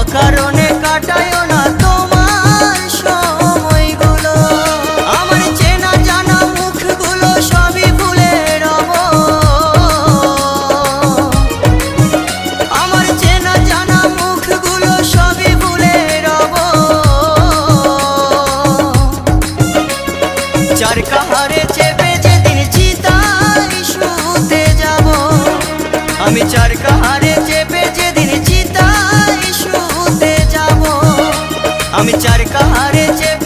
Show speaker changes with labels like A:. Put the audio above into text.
A: অকারণে কাটায়ও না তোমার সময়গুলো। আমার চেনা জানা মুখগুলো সবই ভুলে রব। আমার চেনা জানা মুখগুলো সবই ভুলে রব। চার কাহারে চেপে যেদিন চিতায় শুতে যাব, আমি চার কাহারে চেপে যেদিন চিতায় শুতে যাব, আমি চার কাহারে চেপে